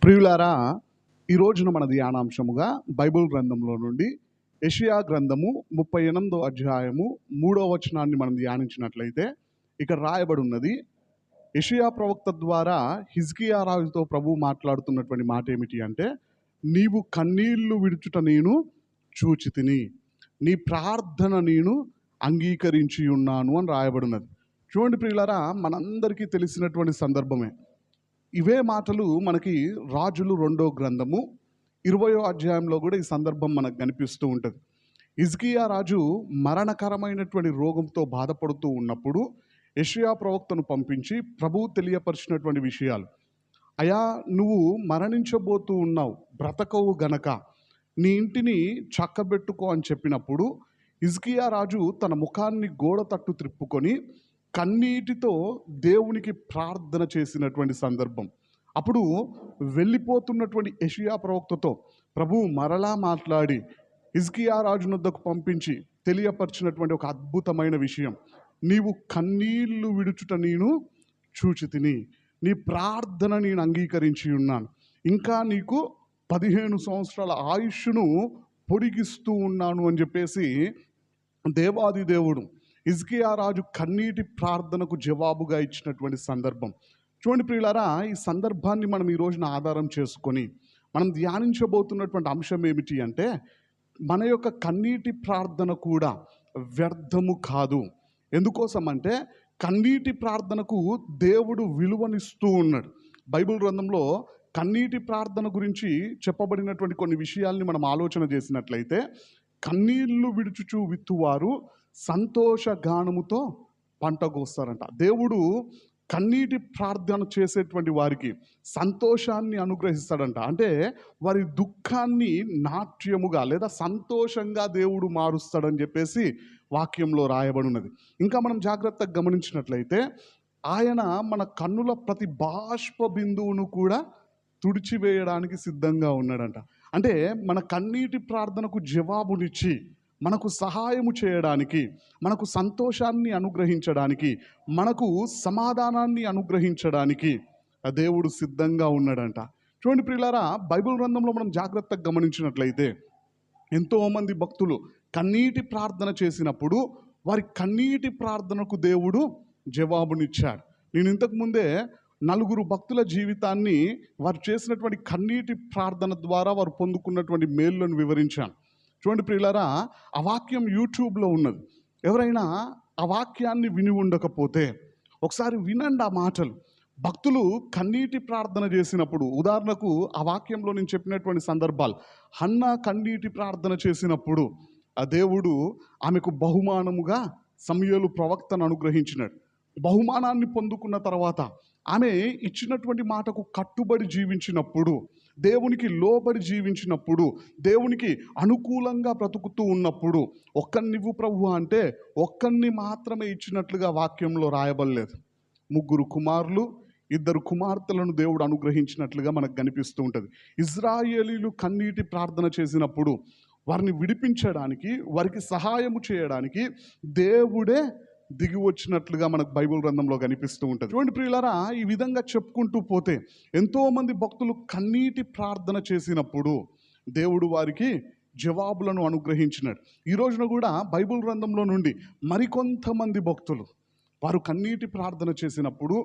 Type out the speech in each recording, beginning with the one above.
ప్రియులారా, ఈ రోజున మన ధ్యానాంశముగా బైబిల్ గ్రంథంలో నుండి యెషయా గ్రంథము 38వ అధ్యాయము 3వ వచనాన్ని మనం ధ్యానించినట్లయితే ఇక్కడ రాయబడి ఉన్నది. యెషయా ప్రవక్త ద్వారా హిజ్కియా రాజుతో ప్రభువు మాట్లాడుతున్నటువంటి మాట ఏమిటి అంటే, నీవు కన్నీళ్లు విడుచుట నేను చూచితిని, నీ ప్రార్థన నేను అంగీకరించి ఉన్నాను అని రాయబడి ఉన్నది. చూడండి ప్రియులారా, మనందరికీ తెలిసినటువంటి సందర్భమే. ఇవే మాటలు మనకి రాజులు 2వ గ్రంథము 20వ అధ్యాయంలో కూడా ఈ సందర్భం మనకు కనిపిస్తూ ఉంటుంది. హిజ్కియా రాజు మరణకరమైనటువంటి రోగంతో బాధపడుతూ ఉన్నప్పుడు యెషయా ప్రవక్తను పంపించి ప్రభువు తెలియపరిచినటువంటి విషయాలు. అయా, నువ్వు మరణించబోతూ ఉన్నావు, బ్రతకవు గనక నీ ఇంటిని చక్కబెట్టుకో అని చెప్పినప్పుడు హిజ్కియా రాజు తన ముఖాన్ని గోడ తట్టు త్రిప్పుకొని కన్నీటితో దేవునికి ప్రార్థన చేసినటువంటి సందర్భం. అప్పుడు వెళ్ళిపోతున్నటువంటి యెషయా ప్రవక్తతో ప్రభువు మరలా మాట్లాడి హిజ్కియా రాజు వద్దకు పంపించి తెలియపరిచినటువంటి ఒక అద్భుతమైన విషయం, నీవు కన్నీళ్లు విడుచుట నేను చూచితిని, నీ ప్రార్థన నేను అంగీకరించి ఉన్నాను, ఇంకా నీకు 15 సంవత్సరాల ఆయుష్ను పొడిగిస్తూ ఉన్నాను అని చెప్పేసి దేవాది దేవుడు హిజ్కియా రాజు కన్నీటి ప్రార్థనకు జవాబుగా ఇచ్చినటువంటి సందర్భం. చూడండి ప్రియులారా, ఈ సందర్భాన్ని మనం ఈ రోజున ఆధారం చేసుకొని మనం ధ్యానించబోతున్నటువంటి అంశం ఏమిటి అంటే, మన యొక్క కన్నీటి ప్రార్థన కూడా వ్యర్థము కాదు. ఎందుకోసం అంటే కన్నీటి ప్రార్థనకు దేవుడు విలువనిస్తూ ఉన్నాడు. బైబిల్ గ్రంథంలో కన్నీటి ప్రార్థన గురించి చెప్పబడినటువంటి కొన్ని విషయాల్ని మనం ఆలోచన చేసినట్లయితే, కన్నీళ్లు విడుచుచు విత్తువారు సంతోష గానముతో పంట కోస్తారంట. దేవుడు కన్నీటి ప్రార్థన చేసేటువంటి వారికి సంతోషాన్ని అనుగ్రహిస్తాడంట. అంటే వారి దుఃఖాన్ని నాట్యముగా లేదా సంతోషంగా దేవుడు మారుస్తాడని చెప్పేసి వాక్యంలో రాయబడి ఉన్నది. ఇంకా మనం జాగ్రత్తగా గమనించినట్లయితే ఆయన మన కన్నుల ప్రతి బాష్ప బిందువును కూడా తుడిచివేయడానికి సిద్ధంగా ఉన్నాడంట. అంటే మన కన్నీటి ప్రార్థనకు జవాబునిచ్చి మనకు సహాయము చేయడానికి, మనకు సంతోషాన్ని అనుగ్రహించడానికి, మనకు సమాధానాన్ని అనుగ్రహించడానికి దేవుడు సిద్ధంగా ఉన్నాడంట. చూడండి ప్రియులారా, బైబిల్ గ్రంథంలో మనం జాగ్రత్తగా గమనించినట్లయితే ఎంతోమంది భక్తులు కన్నీటి ప్రార్థన చేసినప్పుడు వారి కన్నీటి ప్రార్థనకు దేవుడు జవాబునిచ్చాడు. నేను ఇంతకుముందే 4 భక్తుల జీవితాన్ని వారు చేసినటువంటి కన్నీటి ప్రార్థన ద్వారా వారు పొందుకున్నటువంటి మేలులను వివరించాను. చూడండి ప్రియులారా, ఆ వాక్యం యూట్యూబ్లో ఉన్నది. ఎవరైనా ఆ వాక్యాన్ని విని ఉండకపోతే ఒకసారి వినండి ఆ మాటలు. భక్తులు కన్నీటి ప్రార్థన చేసినప్పుడు, ఉదాహరణకు ఆ వాక్యంలో నేను చెప్పినటువంటి సందర్భాలు, హన్నా కన్నీటి ప్రార్థన చేసినప్పుడు ఆ దేవుడు ఆమెకు బహుమానముగా సమూయేలు ప్రవక్తను అనుగ్రహించినాడు. బహుమానాన్ని పొందుకున్న తర్వాత ఆమె ఇచ్చినటువంటి మాటకు కట్టుబడి జీవించినప్పుడు, దేవునికి లోబడి జీవించినప్పుడు, దేవునికి అనుకూలంగా బ్రతుకుతూ ఉన్నప్పుడు, ఒక్కనివ్వు ప్రభువా అంటే ఒక్కన్ని మాత్రమే ఇచ్చినట్లుగా వాక్యంలో రాయబడలేదు. 3 కుమారులు 2 కుమార్తెలను దేవుడు అనుగ్రహించినట్లుగా మనకు కనిపిస్తూ ఉంటుంది. ఇజ్రాయేలీలు కన్నీటి ప్రార్థన చేసినప్పుడు వారిని విడిపించడానికి, వారికి సహాయము చేయడానికి దేవుడే దిగి వచ్చినట్లుగా మనకు బైబిల్ గ్రంథంలో కనిపిస్తూ ఉంటుంది. చూడండి ప్రియులారా, ఈ విధంగా చెప్పుకుంటూ పోతే ఎంతోమంది భక్తులు కన్నీటి ప్రార్థన చేసినప్పుడు దేవుడు వారికి జవాబులను అనుగ్రహించినాడు. ఈ రోజున కూడా బైబిల్ గ్రంథంలో నుండి మరికొంతమంది భక్తులు వారు కన్నీటి ప్రార్థన చేసినప్పుడు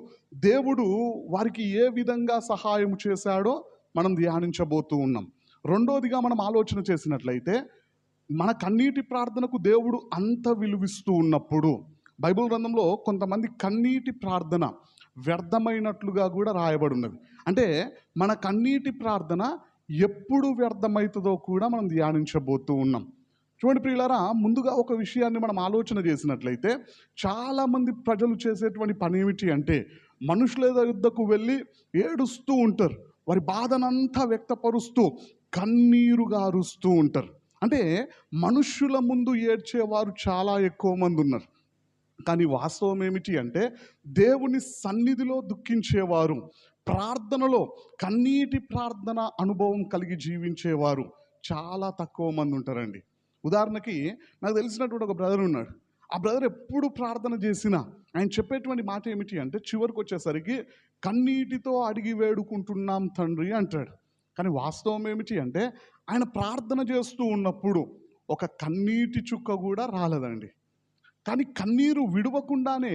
దేవుడు వారికి ఏ విధంగా సహాయం చేశాడో మనం ధ్యానించబోతూ ఉన్నాం. రెండోదిగా మనం ఆలోచన చేసినట్లయితే, మన కన్నీటి ప్రార్థనకు దేవుడు అంత విలువిస్తూ ఉన్నప్పుడు బైబిల్ గ్రంథంలో కొంతమంది కన్నీటి ప్రార్థన వ్యర్థమైనట్లుగా కూడా రాయబడి ఉన్నది. అంటే మన కన్నీటి ప్రార్థన ఎప్పుడు వ్యర్థమవుతుందో కూడా మనం ధ్యానించబోతూ ఉన్నాం. చూడండి ప్రియులారా, ముందుగా ఒక విషయాన్ని మనం ఆలోచన చేసినట్లయితే, చాలామంది ప్రజలు చేసేటువంటి పని ఏమిటి అంటే మనుషుల యొద్దకు వెళ్ళి ఏడుస్తూ ఉంటారు, వారి బాధనంతా వ్యక్తపరుస్తూ కన్నీరు గారుస్తూ ఉంటారు. అంటే మనుష్యుల ముందు ఏడ్చేవారు చాలా ఎక్కువ మంది ఉన్నారు. కానీ వాస్తవం ఏమిటి అంటే దేవుని సన్నిధిలో దుఃఖించేవారు, ప్రార్థనలో కన్నీటి ప్రార్థన అనుభవం కలిగి జీవించేవారు చాలా తక్కువ మంది ఉంటారండి. ఉదాహరణకి నాకు తెలిసినటువంటి ఒక బ్రదర్ ఉన్నాడు. ఆ బ్రదర్ ఎప్పుడు ప్రార్థన చేసినా ఆయన చెప్పేటువంటి మాట ఏమిటి అంటే, చివరికి వచ్చేసరికి కన్నీటితో అడిగి వేడుకుంటున్నాం తండ్రి అంటాడు. కానీ వాస్తవం ఏమిటి అంటే, ఆయన ప్రార్థన చేస్తూ ఉన్నప్పుడు ఒక కన్నీటి చుక్క కూడా రాలేదండి. కానీ కన్నీరు విడవకుండానే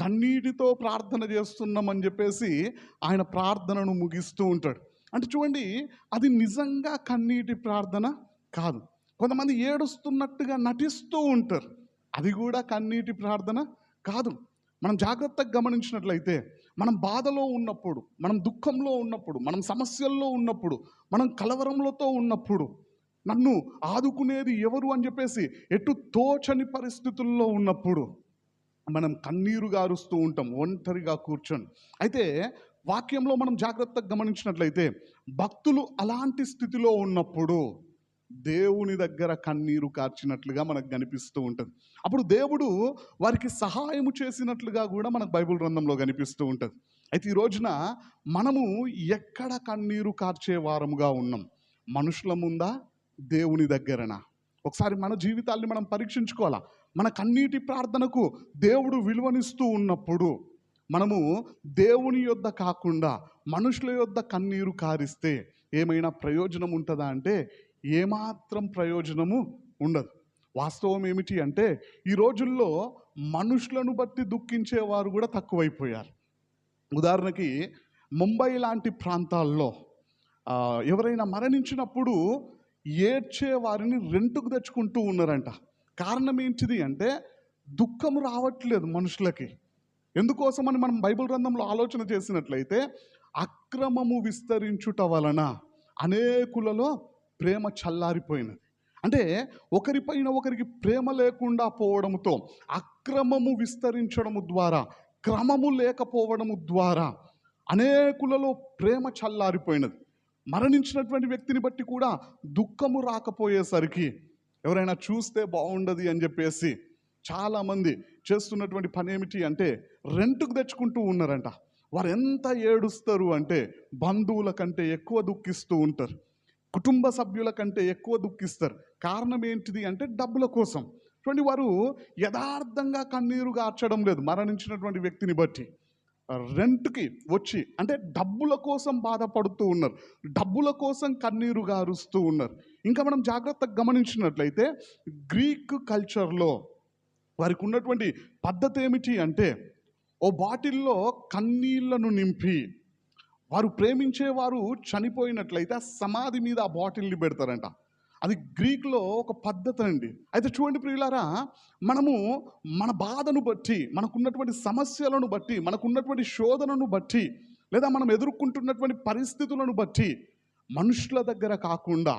కన్నీటితో ప్రార్థన చేస్తున్నామని చెప్పేసి ఆయన ప్రార్థనను ముగిస్తూ ఉంటాడు. అంటే చూడండి, అది నిజంగా కన్నీటి ప్రార్థన కాదు. కొంతమంది ఏడుస్తున్నట్టుగా నటిస్తూ ఉంటారు, అది కూడా కన్నీటి ప్రార్థన కాదు. మనం జాగ్రత్తగా గమనించినట్లయితే, మనం బాధలో ఉన్నప్పుడు, మనం దుఃఖంలో ఉన్నప్పుడు, మనం సమస్యల్లో ఉన్నప్పుడు, మనం కలవరంలతో ఉన్నప్పుడు, నన్ను ఆదుకునేది ఎవరు అని చెప్పేసి ఎటు తోచని పరిస్థితుల్లో ఉన్నప్పుడు మనం కన్నీరు గారుస్తూ ఉంటాం ఒంటరిగా కూర్చొని. అయితే వాక్యంలో మనం జాగ్రత్తగా గమనించినట్లయితే, భక్తులు అలాంటి స్థితిలో ఉన్నప్పుడు దేవుని దగ్గర కన్నీరు కార్చినట్లుగా మనకు కనిపిస్తూ ఉంటుంది. అప్పుడు దేవుడు వారికి సహాయము చేసినట్లుగా కూడా మనకు బైబిల్ గ్రంథంలో కనిపిస్తూ ఉంటుంది. అయితే ఈ రోజున మనము ఎక్కడ కన్నీరు కార్చే వారముగా ఉన్నాం? మనుషుల ముందా, దేవుని దగ్గరనా? ఒకసారి మన జీవితాల్ని మనం పరీక్షించుకోవాలా. మన కన్నీటి ప్రార్థనకు దేవుడు విలువనిస్తూ ఉన్నప్పుడు మనము దేవుని యొద్ద కాకుండా మనుషుల యొద్ద కన్నీరు కారిస్తే ఏమైనా ప్రయోజనం ఉంటుందా అంటే ఏమాత్రం ప్రయోజనము ఉండదు. వాస్తవం ఏమిటి అంటే, ఈ రోజుల్లో మనుషులను బట్టి దుఃఖించేవారు కూడా తక్కువైపోయారు. ఉదాహరణకి ముంబై లాంటి ప్రాంతాల్లో ఎవరైనా మరణించినప్పుడు ఏడ్చే వారిని రెంటుకు తెచ్చుకుంటూ ఉన్నారంట. కారణం ఏంటిది అంటే, దుఃఖం రావట్లేదు మనుషులకి. ఎందుకోసమని మనం బైబిల్ గ్రంథంలో ఆలోచన చేసినట్లయితే, అక్రమము విస్తరించుట వలన అనేకులలో ప్రేమ చల్లారిపోయినది. అంటే ఒకరిపైన ఒకరికి ప్రేమ లేకుండా పోవడంతో, అక్రమము విస్తరించడము ద్వారా, క్రమము లేకపోవడము ద్వారా అనేకులలో ప్రేమ చల్లారిపోయినది. మరణించినటువంటి వ్యక్తిని బట్టి కూడా దుఃఖము రాకపోయేసరికి ఎవరైనా చూస్తే బాగుండదు అని చెప్పేసి చాలామంది చేస్తున్నటువంటి పని ఏమిటి అంటే, రెంటుకు తెచ్చుకుంటూ ఉన్నారంట. వారు ఎంత ఏడుస్తారు అంటే బంధువుల కంటే ఎక్కువ దుఃఖిస్తూ ఉంటారు, కుటుంబ సభ్యుల కంటే ఎక్కువ దుఃఖిస్తారు. కారణం ఏంటిది అంటే డబ్బుల కోసం. చూడండి, వారు యథార్థంగా కన్నీరు గార్చడం లేదు మరణించినటువంటి వ్యక్తిని బట్టి. రెంట్కి వచ్చి అంటే డబ్బుల కోసం బాధపడుతూ ఉన్నారు, డబ్బుల కోసం కన్నీరు గారుస్తూ ఉన్నారు. ఇంకా మనం జాగ్రత్తగా గమనించినట్లయితే, గ్రీక్ కల్చర్లో వారికి ఉన్నటువంటి పద్ధతి ఏమిటి అంటే, ఓ బాటిల్లో కన్నీళ్లను నింపి వారు ప్రేమించేవారు చనిపోయినట్లయితే ఆ సమాధి మీద ఆ బాటిల్ని పెడతారంట. అది గ్రీక్లో ఒక పద్ధతి అండి. అయితే చూడండి ప్రియులారా, మనము మన బాధను బట్టి, మనకున్నటువంటి సమస్యలను బట్టి, మనకున్నటువంటి శోధనను బట్టి, లేదా మనం ఎదుర్కొంటున్నటువంటి పరిస్థితులను బట్టి మనుషుల దగ్గర కాకుండా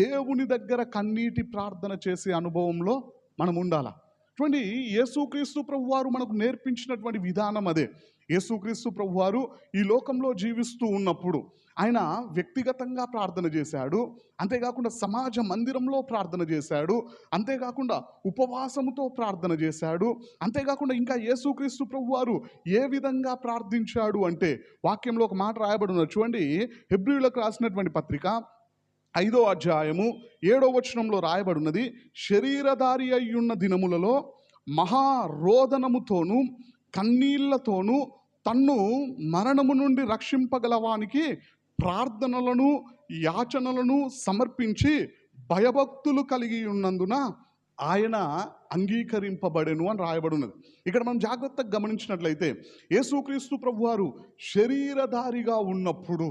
దేవుని దగ్గర కన్నీటి ప్రార్థన చేసే అనుభవంలో మనం ఉండాలి. చూడండి, యేసుక్రీస్తు ప్రభువారు మనకు నేర్పించినటువంటి విధానం అదే. యేసుక్రీస్తు ప్రభువారు ఈ లోకంలో జీవిస్తూ ఉన్నప్పుడు ఆయన వ్యక్తిగతంగా ప్రార్థన చేశాడు, అంతేకాకుండా సమాజ మందిరంలో ప్రార్థన చేశాడు, అంతేకాకుండా ఉపవాసముతో ప్రార్థన చేశాడు, అంతేకాకుండా ఇంకా యేసుక్రీస్తు ప్రభువారు ఏ విధంగా ప్రార్థించాడు అంటే వాక్యంలో ఒక మాట రాయబడి ఉన్నది. చూడండి, హెబ్రీయులకు రాసినటువంటి పత్రిక 5వ అధ్యాయము 7వ వచనంలో రాయబడినది, శరీరధారి అయ్యున్న దినములలో మహారోదనముతోనూ కన్నీళ్లతోనూ తన్ను మరణము నుండి రక్షింపగలవానికి ప్రార్థనలను యాచనలను సమర్పించి భయభక్తులు కలిగి ఉన్నందున ఆయన అంగీకరింపబడెను అని రాయబడినది. ఇక్కడ మనం జాగ్రత్తగా గమనించినట్లయితే, యేసుక్రీస్తు ప్రభువారు శరీరధారిగా ఉన్నప్పుడు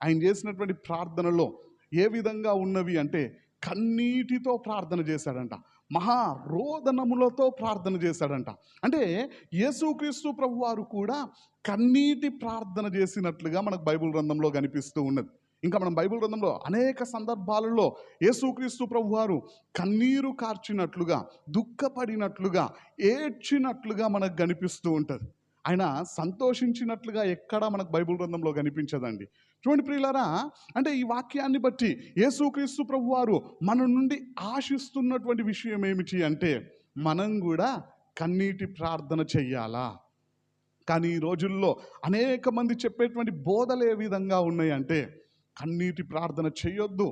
ఆయన చేసినటువంటి ప్రార్థనలో ఏ విధంగా ఉన్నవి అంటే కన్నీటితో ప్రార్థన చేశాడంట, మహారోదనములతో ప్రార్థన చేశాడంట. అంటే యేసుక్రీస్తు ప్రభువారు కూడా కన్నీటి ప్రార్థన చేసినట్లుగా మనకు బైబిల్ గ్రంథంలో కనిపిస్తూ ఉన్నది. ఇంకా మనం బైబిల్ గ్రంథంలో అనేక సందర్భాలలో యేసుక్రీస్తు ప్రభువారు కన్నీరు కార్చినట్లుగా, దుఃఖపడినట్లుగా, ఏడ్చినట్లుగా మనకు కనిపిస్తూ ఉంటుంది. ఆయన సంతోషించినట్లుగా ఎక్కడా మనకు బైబిల్ గ్రంథంలో కనిపించదండి. చూడండి ప్రియులారా, అంటే ఈ వాక్యాన్ని బట్టి యేసుక్రీస్తు ప్రభువారు మన నుండి ఆశిస్తున్నటువంటి విషయం ఏమిటి అంటే, మనం కూడా కన్నీటి ప్రార్థన చెయ్యాలా. కానీ ఈ రోజుల్లో అనేక మంది చెప్పేటువంటి బోధలు ఏ విధంగా ఉన్నాయి అంటే, కన్నీటి ప్రార్థన చేయొద్దు,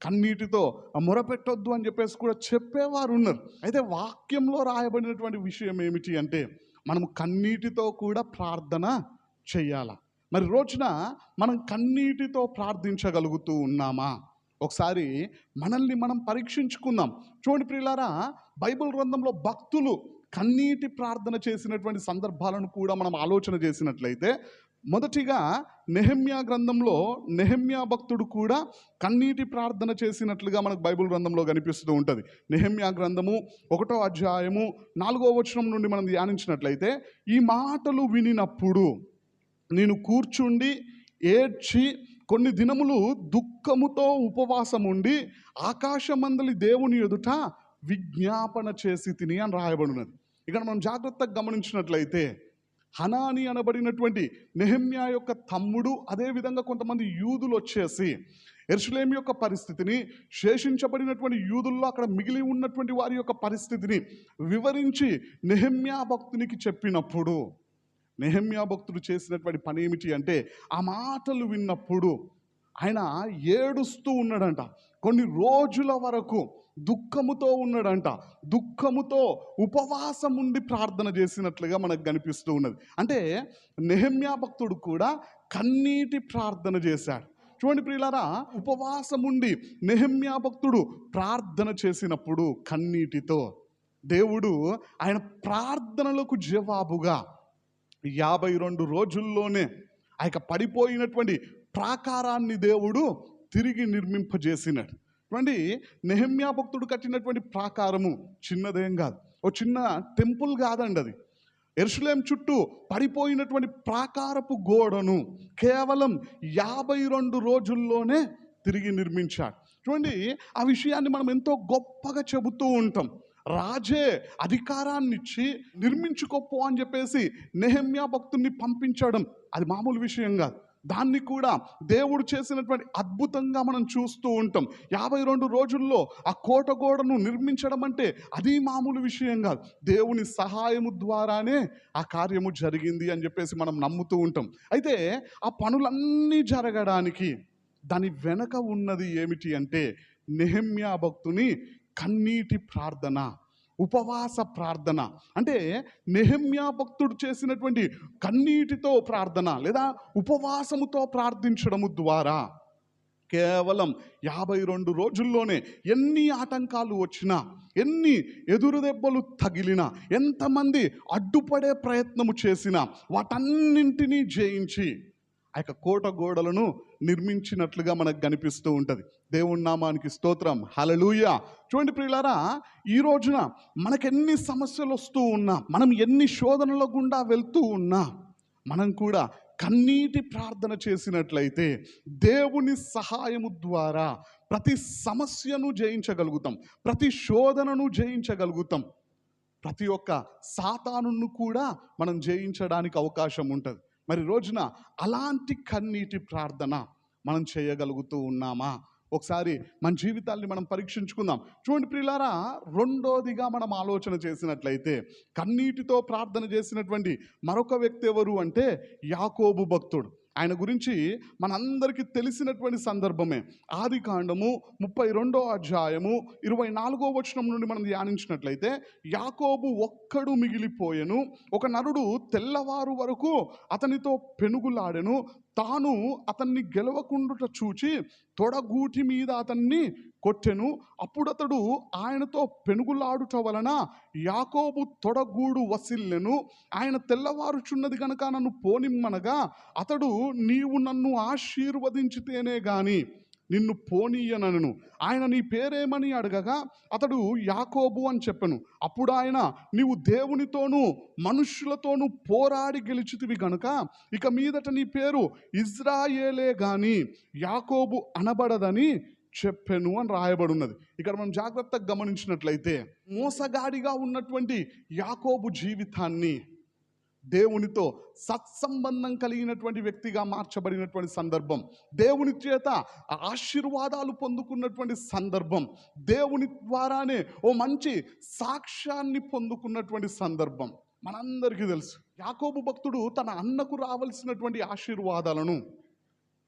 కన్నీటితో మొరపెట్టొద్దు అని చెప్పేసి కూడా చెప్పేవారు ఉన్నారు. అయితే వాక్యంలో రాయబడినటువంటి విషయం ఏమిటి అంటే మనము కన్నీటితో కూడా ప్రార్థన చెయ్యాలా. మరి రోజున మనం కన్నీటితో ప్రార్థించగలుగుతూ ఉన్నామా? ఒకసారి మనల్ని మనం పరీక్షించుకుందాం. చూడండి ప్రియులారా, బైబిల్ గ్రంథంలో భక్తులు కన్నీటి ప్రార్థన చేసినటువంటి సందర్భాలను కూడా మనం ఆలోచన చేసినట్లయితే, మొదటిగా నెహెమ్యా గ్రంథంలో నెహెమ్యా భక్తుడు కూడా కన్నీటి ప్రార్థన చేసినట్లుగా మనకు బైబిల్ గ్రంథంలో కనిపిస్తూ ఉంటుంది. నెహెమ్యా గ్రంథము 1వ అధ్యాయము 4వ వచనం నుండి మనం ధ్యానించినట్లయితే, ఈ మాటలు వినినప్పుడు నేను కూర్చుండి ఏడ్చి కొన్ని దినములు దుఃఖముతో ఉపవాసముండి ఆకాశమందలి దేవుని ఎదుట విజ్ఞాపన చేసి తిని అని రాయబడినది. ఇక్కడ మనం జాగ్రత్తగా గమనించినట్లయితే హనాని అనబడినటువంటి నెహెమ్యా యొక్క తమ్ముడు, అదేవిధంగా కొంతమంది యూదులు వచ్చేసి యెరూషలేము యొక్క పరిస్థితిని, శేషించబడినటువంటి యూదుల్లో అక్కడ మిగిలి ఉన్నటువంటి వారి యొక్క పరిస్థితిని వివరించి నెహెమ్యా భక్తునికి చెప్పినప్పుడు, నెహెమ్యా భక్తుడు చేసినటువంటి పని ఏమిటి అంటే ఆ మాటలు విన్నప్పుడు ఆయన ఏడుస్తూ ఉన్నాడంట. కొన్ని రోజుల వరకు దుఃఖముతో ఉన్నాడంట. దుఃఖముతో ఉపవాసం ఉండి ప్రార్థన చేసినట్లుగా మనకు కనిపిస్తూ ఉన్నది. అంటే నెహెమ్యా భక్తుడు కూడా కన్నీటి ప్రార్థన చేశాడు. చూడండి ప్రియులారా, ఉపవాసం ఉండి నెహెమ్యా భక్తుడు ప్రార్థన చేసినప్పుడు కన్నీటితో దేవుడు ఆయన ప్రార్థనలకు జవాబుగా 52 రోజుల్లోనే ఆ యొక్క పడిపోయినటువంటి ప్రాకారాన్ని దేవుడు తిరిగి నిర్మింపజేసినాడు. చూడండి, నెహెమ్యా భక్తుడు కట్టినటువంటి ప్రాకారము చిన్నదేం కాదు, ఓ చిన్న టెంపుల్ కాదండి. అది యెరూషలేము చుట్టూ పడిపోయినటువంటి ప్రాకారపు గోడను కేవలం 52 రోజుల్లోనే తిరిగి నిర్మించాడు. చూడండి, ఆ విషయాన్ని మనం ఎంతో గొప్పగా చెబుతూ ఉంటాం. రాజే అధికారాన్ని ఇచ్చి నిర్మించుకోపో అని చెప్పేసి నెహెమ్యా భక్తుడిని పంపించడం అది మామూలు విషయం కాదు. దాన్ని కూడా దేవుడు చేసినటువంటి అద్భుతంగా మనం చూస్తూ ఉంటాం. 52 రోజుల్లో ఆ కోట గోడను నిర్మించడం అంటే అది మామూలు విషయం కాదు. దేవుని సహాయము ద్వారానే ఆ కార్యము జరిగింది అని చెప్పేసి మనం నమ్ముతూ ఉంటాం. అయితే ఆ పనులన్నీ జరగడానికి దాని వెనక ఉన్నది ఏమిటి అంటే నెహెమ్యా భక్తుని కన్నీటి ప్రార్థన, ఉపవాస ప్రార్థన. అంటే నెహెమ్యా భక్తుడు చేసినటువంటి కన్నీటితో ప్రార్థన లేదా ఉపవాసముతో ప్రార్థించడము ద్వారా కేవలం 52 రోజుల్లోనే ఎన్ని ఆటంకాలు వచ్చినా, ఎన్ని ఎదురు దెబ్బలు తగిలినా, ఎంతమంది అడ్డుపడే ప్రయత్నము చేసినా వాటన్నింటినీ జయించి ఆ యొక్క కోట గోడలను నిర్మించినట్లుగా మనకు కనిపిస్తూ ఉంటుంది. దేవుని నామానికి స్తోత్రం, హల్లెలూయా. చూడండి ప్రియులారా, ఈ రోజున మనకెన్ని సమస్యలు వస్తూ ఉన్నా, మనం ఎన్ని శోధనల గుండా వెళ్తూ ఉన్నా, మనం కూడా కన్నీటి ప్రార్థన చేసినట్లయితే దేవుని సహాయము ద్వారా ప్రతి సమస్యను జయించగలుగుతాం, ప్రతి శోధనను జయించగలుగుతాం, ప్రతి ఒక్క సాతానును కూడా మనం జయించడానికి అవకాశం ఉంటుంది. మరి రోజున అలాంటి కన్నీటి ప్రార్థన మనం చేయగలుగుతూ ఉన్నామా? ఒకసారి మన జీవితాన్ని మనం పరీక్షించుకుందాం. చూడండి ప్రియులారా, రెండోదిగా మనం ఆలోచన చేసినట్లయితే కన్నీటితో ప్రార్థన చేసినటువంటి మరొక వ్యక్తి ఎవరు అంటే యాకోబు భక్తుడు. ఆయన గురించి మనందరికీ తెలిసినటువంటి సందర్భమే. ఆదికాండము 32వ అధ్యాయము 24వ వచనం నుండి మనం ధ్యానించినట్లయితే, యాకోబు ఒక్కడు మిగిలిపోయెను, ఒక నరుడు తెల్లవారు వరకు అతనితో పెనుగులాడెను, తాను అతన్ని గెలవకుండుట చూచి తొడగూటి మీద అతన్ని కొట్టెను. అప్పుడు అతడు ఆయనతో పెనుగులాడుట వలన యాకోబు తొడగూడు వసిల్లెను. ఆయన తెల్లవారుచున్నది కనుక నన్ను పోనిమ్మనగా అతడు, నీవు నన్ను ఆశీర్వదించితేనే గాని నిన్ను పోనీయనను. ఆయన నీ పేరేమని అడగగా అతడు యాకోబు అని చెప్పెను. అప్పుడు ఆయన, నీవు దేవునితోనూ మనుష్యులతోనూ పోరాడి గెలిచితివి గనుక ఇక మీదట నీ పేరు ఇజ్రాయేలే గాని యాకోబు అనబడదని చెప్పెను అని రాయబడున్నది. ఇక్కడ మనం జాగ్రత్తగా గమనించినట్లయితే మోసగాడిగా ఉన్నటువంటి యాకోబు జీవితాన్ని దేవునితో సత్సంబంధం కలిగినటువంటి వ్యక్తిగా మార్చబడినటువంటి సందర్భం, దేవుని చేత ఆశీర్వాదాలు పొందుకున్నటువంటి సందర్భం, దేవుని ద్వారానే ఓ మంచి సాక్ష్యాన్ని పొందుకున్నటువంటి సందర్భం మనందరికీ తెలుసు. యాకోబు భక్తుడు తన అన్నకు రావాల్సినటువంటి ఆశీర్వాదాలను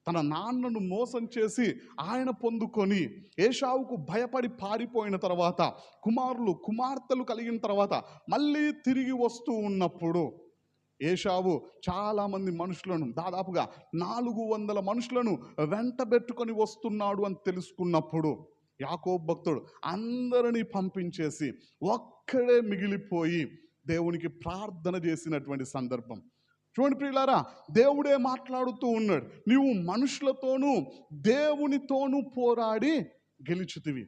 తన నాన్నను మోసం చేసి ఆయన పొందుకొని ఏశావుకు భయపడి పారిపోయిన తర్వాత కుమారులు కుమార్తెలు కలిగిన తర్వాత మళ్ళీ తిరిగి వస్తూ ఉన్నప్పుడు ఏశావు చాలామంది మనుషులను దాదాపుగా 400 మనుషులను వెంటబెట్టుకొని వస్తున్నాడు అని తెలుసుకున్నప్పుడు యాకోబు భక్తుడు అందరినీ పంపించేసి ఒక్కడే మిగిలిపోయి దేవునికి ప్రార్థన చేసినటువంటి సందర్భం. చూడండి ప్రియులారా, దేవుడే మాట్లాడుతూ ఉన్నాడు, నీవు మనుషులతోనూ దేవునితోనూ పోరాడి గెలిచితివి.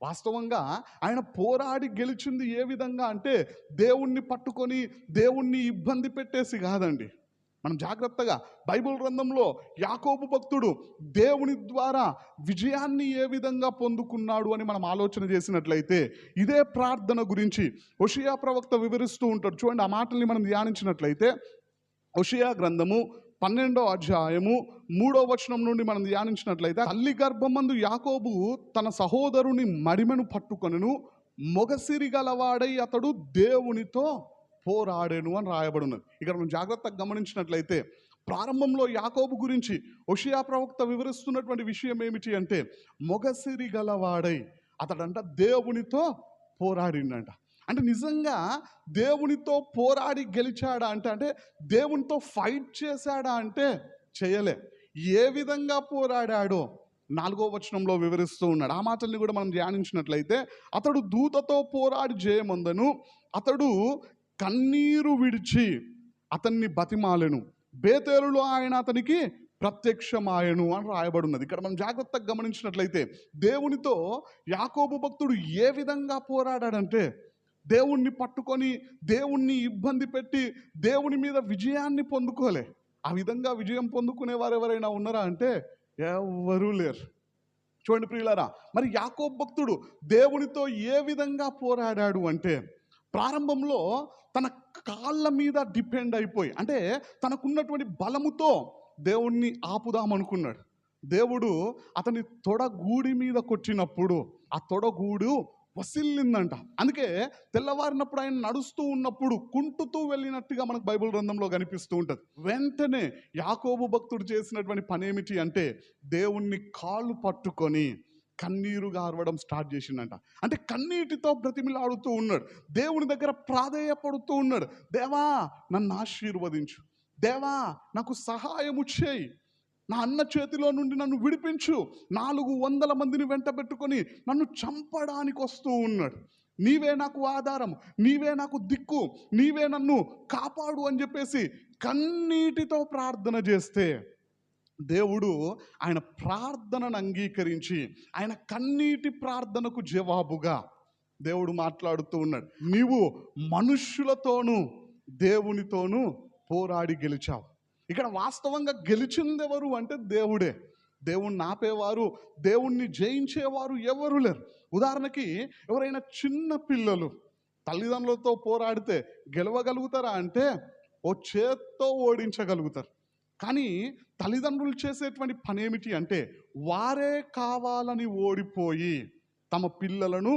వాస్తవంగా ఆయన పోరాడి గెలిచింది ఏ విధంగా అంటే దేవుణ్ణి పట్టుకొని దేవుణ్ణి ఇబ్బంది పెట్టేసి కాదండి. మనం జాగ్రత్తగా బైబిల్ గ్రంథంలో యాకోబు భక్తుడు దేవుని ద్వారా విజయాన్ని ఏ విధంగా పొందుకున్నాడు అని మనం ఆలోచన చేసినట్లయితే ఇదే ప్రార్థన గురించి హోషేయ ప్రవక్త వివరిస్తూ ఉంటాడు. చూడండి, ఆ మాటల్ని మనం ధ్యానించినట్లయితే హోషేయ గ్రంథము 12వ అధ్యాయము 3వ వచనం నుండి మనం ధ్యానించినట్లయితే, తల్లి గర్భమందు యాకోబు తన సహోదరుని మడిమెను పట్టుకొనెను, మొగసిరి గలవాడై అతడు దేవునితో పోరాడెను అని రాయబడినది. ఇక్కడ మనం జాగ్రత్తగా గమనించినట్లయితే ప్రారంభంలో యాకోబు గురించి హోషేయ ప్రవక్త వివరిస్తున్నటువంటి విషయం ఏమిటి అంటే మొగసిరి గలవాడై అతడంట దేవునితో పోరాడిండంట. అంటే నిజంగా దేవునితో పోరాడి గెలిచాడా అంటే దేవునితో ఫైట్ చేశాడా అంటే చేయలే. ఏ విధంగా పోరాడాడో 4వ వచనంలో వివరిస్తూ ఉన్నాడు. ఆ మాటల్ని కూడా మనం ధ్యానించినట్లయితే, అతడు దూతతో పోరాడి జయమందను, అతడు కన్నీరు విడిచి అతన్ని బతిమాలెను, బేతేలులో ఆయన అతనికి ప్రత్యక్షమాయను అని రాయబడినది. ఇక్కడ మనం జాగ్రత్తగా గమనించినట్లయితే దేవునితో యాకోబు భక్తుడు ఏ విధంగా పోరాడాడంటే దేవుణ్ణి పట్టుకొని దేవుణ్ణి ఇబ్బంది పెట్టి దేవుని మీద విజయాన్ని పొందుకోలే. ఆ విధంగా విజయం పొందుకునే వారు ఎవరైనా ఉన్నారా అంటే ఎవరూ లేరు. చూడండి ప్రియులారా, మరి యాకోబు భక్తుడు దేవునితో ఏ విధంగా పోరాడాడు అంటే ప్రారంభంలో తన కాళ్ళ మీద డిపెండ్ అయిపోయి, అంటే తనకున్నటువంటి బలముతో దేవుణ్ణి ఆపుదామనుకున్నాడు. దేవుడు అతని తొడగూడి మీద కొట్టినప్పుడు ఆ తొడగూడు వసిల్లిందంట. అందుకే తెల్లవారినప్పుడు ఆయన నడుస్తూ ఉన్నప్పుడు కుంటుతూ వెళ్ళినట్టుగా మనకు బైబిల్ గ్రంథంలో కనిపిస్తూ ఉంటుంది. వెంటనే యాకోబు భక్తుడు చేసినటువంటి పని ఏమిటి అంటే దేవుణ్ణి కాళ్ళు పట్టుకొని కన్నీరు గారవడం స్టార్ట్ చేసిండంట. అంటే కన్నీటితో బ్రతిమిలాడుతూ ఉన్నాడు, దేవుని దగ్గర ప్రాధేయపడుతూ ఉన్నాడు. దేవా నన్ను ఆశీర్వదించు, దేవా నాకు సహాయము చేయి, నా అన్న చేతిలో నుండి నన్ను విడిపించు, 400 మందిని వెంటబెట్టుకొని నన్ను చంపడానికి వస్తూ ఉన్నాడు, నీవే నాకు ఆధారం, నీవే నాకు దిక్కు, నీవే నన్ను కాపాడు అని చెప్పేసి కన్నీటితో ప్రార్థన చేస్తే దేవుడు ఆయన ప్రార్థనను అంగీకరించి ఆయన కన్నీటి ప్రార్థనకు జవాబుగా దేవుడు మాట్లాడుతూ ఉన్నాడు, నీవు మనుష్యులతోనూ దేవునితోనూ పోరాడి గెలిచావు. ఇక్కడ వాస్తవంగా గెలిచింది ఎవరు అంటే దేవుడే. దేవుణ్ణి ఆపేవారు, దేవుణ్ణి జయించేవారు ఎవరు లేరు. ఉదాహరణకి ఎవరైనా చిన్న పిల్లలు తల్లిదండ్రులతో పోరాడితే గెలవగలుగుతారా అంటే ఓ చేత్తో ఓడించగలుగుతారు. కానీ తల్లిదండ్రులు చేసేటువంటి పని ఏమిటి అంటే వారే కావాలని ఓడిపోయి తమ పిల్లలను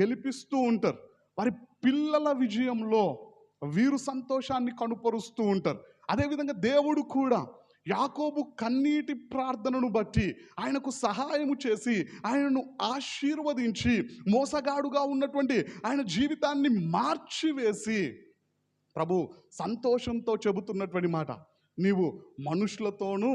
గెలిపిస్తూ ఉంటారు. వారి పిల్లల విజయంలో వీరు సంతోషాన్ని కనుపరుస్తూ ఉంటారు. అదేవిధంగా దేవుడు కూడా యాకోబు కన్నీటి ప్రార్థనను బట్టి ఆయనకు సహాయము చేసి ఆయనను ఆశీర్వదించి మోసగాడుగా ఉన్నటువంటి ఆయన జీవితాన్ని మార్చివేసి ప్రభు సంతోషంతో చెబుతున్నటువంటి మాట, నీవు మనుషులతోనూ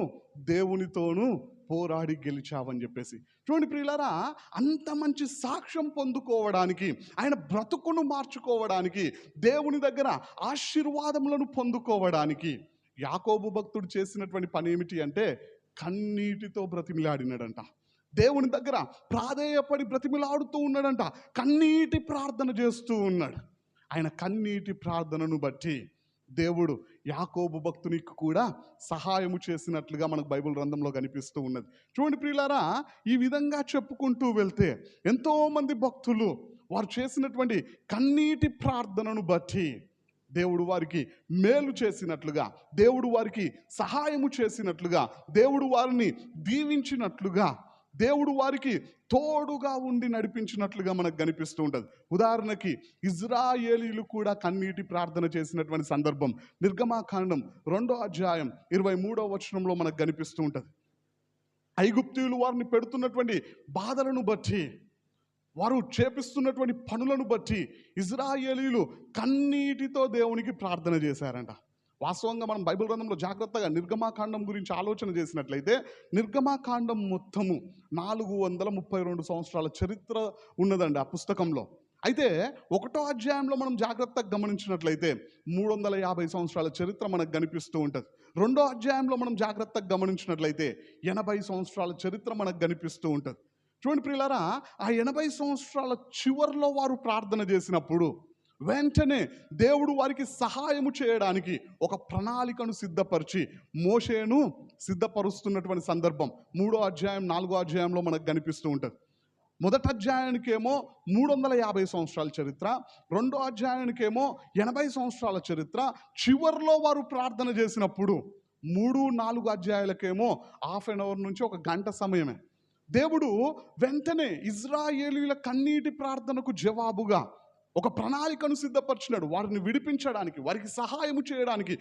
దేవునితోనూ పోరాడి గెలిచావని చెప్పేసి. చూడండి ప్రియులారా, అంత మంచి సాక్ష్యం పొందుకోవడానికి, ఆయన బ్రతుకును మార్చుకోవడానికి, దేవుని దగ్గర ఆశీర్వాదములను పొందుకోవడానికి యాకోబు భక్తుడు చేసినటువంటి పని ఏమిటి అంటే కన్నీటితో బ్రతిమిలాడినాడంట. దేవుని దగ్గర ప్రాధేయపడి బ్రతిమిలాడుతూ ఉన్నాడంట, కన్నీటి ప్రార్థన చేస్తూ ఉన్నాడు. ఆయన కన్నీటి ప్రార్థనను బట్టి దేవుడు యాకోబు భక్తునికి కూడా సహాయము చేసినట్లుగా మనకు బైబిల్ గ్రంథంలో కనిపిస్తూ ఉన్నది. చూడండి ప్రియులారా, ఈ విధంగా చెప్పుకుంటూ వెళ్తే ఎంతోమంది భక్తులు వారు చేసినటువంటి కన్నీటి ప్రార్థనను బట్టి దేవుడు వారికి మేలు చేసినట్లుగా, దేవుడు వారికి సహాయము చేసినట్లుగా, దేవుడు వారిని దీవించినట్లుగా, దేవుడు వారికి తోడుగా ఉండి నడిపించినట్లుగా మనకు కనిపిస్తూ ఉంటుంది. ఉదాహరణకి ఇజ్రాయేలీలు కూడా కన్నీటి ప్రార్థన చేసినటువంటి సందర్భం నిర్గమాకాండం 2వ అధ్యాయం 23వ వచనంలో మనకు కనిపిస్తూ ఉంటుంది. ఐగుప్తీయులు వారిని పెడుతున్నటువంటి బాధలను బట్టి, వారు చేపిస్తున్నటువంటి పనులను బట్టి ఇజ్రాయేలీలు కన్నీటితో దేవునికి ప్రార్థన చేశారంట. వాస్తవంగా మనం బైబిల్ గ్రంథంలో జాగ్రత్తగా నిర్గమాకాండం గురించి ఆలోచన చేసినట్లయితే, నిర్గమాకాండం మొత్తము 432 సంవత్సరాల చరిత్ర ఉన్నదండి ఆ పుస్తకంలో. అయితే 1వ అధ్యాయంలో మనం జాగ్రత్తగా గమనించినట్లయితే 350 సంవత్సరాల చరిత్ర మనకు కనిపిస్తూ ఉంటుంది. 2వ అధ్యాయంలో మనం జాగ్రత్తగా గమనించినట్లయితే 80 సంవత్సరాల చరిత్ర మనకు కనిపిస్తూ ఉంటుంది. చూడండి ప్రియులారా, ఆ 80 సంవత్సరాల చివరిలో వారు ప్రార్థన చేసినప్పుడు వెంటనే దేవుడు వారికి సహాయము చేయడానికి ఒక ప్రణాళికను సిద్ధపరిచి మోషేను సిద్ధపరుస్తున్నటువంటి సందర్భం 3వ అధ్యాయం 4వ అధ్యాయంలో మనకు కనిపిస్తూ ఉంటుంది. మొదటి అధ్యాయానికేమో 350 సంవత్సరాల చరిత్ర, 2వ అధ్యాయానికేమో 80 సంవత్సరాల చరిత్ర. చివరిలో వారు ప్రార్థన చేసినప్పుడు 3, 4 అధ్యాయాలకేమో హాఫ్ అన్ అవర్ నుంచి 1 గంట సమయమే. దేవుడు వెంటనే ఇజ్రాయేలీల కన్నీటి ప్రార్థనకు జవాబుగా ఒక ప్రణాళికను సిద్ధపరిచినాడు. వారిని విడిపించడానికి, వారికి సహాయం చేయడానికి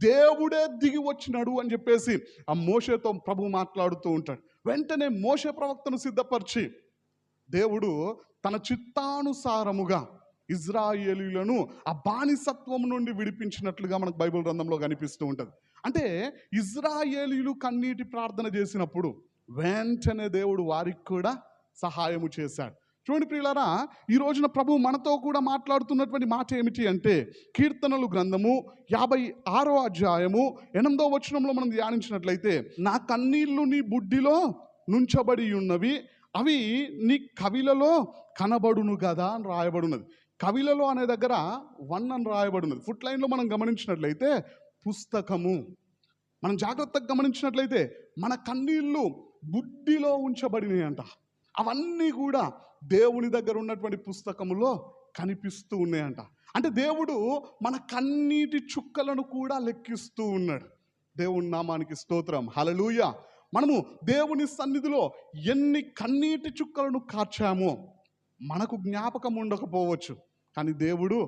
దేవుడే దిగి వచ్చినాడు అని చెప్పేసి ఆ మోషేతో ప్రభు మాట్లాడుతూ ఉంటాడు. వెంటనే మోషే ప్రవక్తను సిద్ధపరిచి దేవుడు తన చిత్తానుసారముగా ఇజ్రాయేలీలను ఆ బానిసత్వం నుండి విడిపించినట్లుగా మనకు బైబిల్ గ్రంథంలో కనిపిస్తూ ఉంటుంది. అంటే ఇజ్రాయేలీలు కన్నీటి ప్రార్థన చేసినప్పుడు వెంటనే దేవుడు వారికి కూడా సహాయము చేశాడు. చూడండి ప్రియులారా, ఈ రోజున ప్రభు మనతో కూడా మాట్లాడుతున్నటువంటి మాట ఏమిటి అంటే, కీర్తనలు గ్రంథము 56వ అధ్యాయము 8వ వచనంలో మనం ధ్యానించినట్లయితే, నా కన్నీళ్లు నీ బుడ్డిలో నుంచబడి ఉన్నవి, అవి నీ కవిలలో కనబడును కదా అని రాయబడినది. కవిలలో అనే దగ్గర 1 అని రాయబడినది. ఫుట్ లైన్లో మనం గమనించినట్లయితే పుస్తకము. మనం జాగ్రత్తగా గమనించినట్లయితే మన కన్నీళ్ళు బుడ్డిలో ఉంచబడినాయి అంట. అవన్నీ కూడా దేవుని దగ్గర ఉన్నటువంటి పుస్తకములో కనిపిస్తూ ఉన్నాయంట. అంటే దేవుడు మన కన్నీటి చుక్కలను కూడా లెక్కిస్తూ ఉన్నాడు. దేవుని నామానికి స్తోత్రం, హల్లెలూయా. మనము దేవుని సన్నిధిలో ఎన్ని కన్నీటి చుక్కలను కార్చామో మనకు జ్ఞాపకం ఉండకపోవచ్చు, కానీ దేవుడు